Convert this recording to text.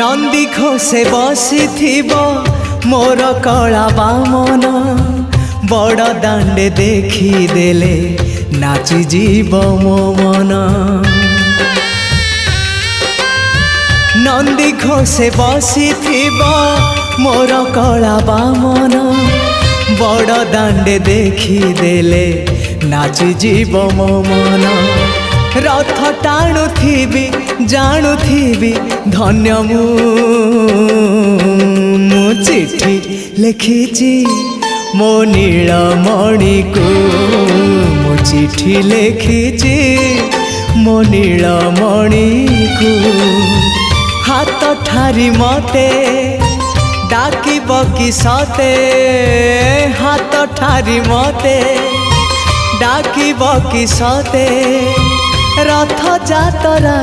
नंदी घोषे बसी मोर कला बामन बड़ दांडे देखी देले नाची जीव मो मन। नंदी घोषे बसी मोर कला बामन बड़ दांडे देखी देले नाची जीव मो मन। रथ टाणुथिबी जाणुथिबी धन्य मु चिट्ठी लिखिची मो नीलमणि को मु चिट्ठी लिखिची मो नीलमणि को। हाथ ठारी मते डाकिब कि सते हाथ ठारी मते डाकिब कि सते रथ जातरा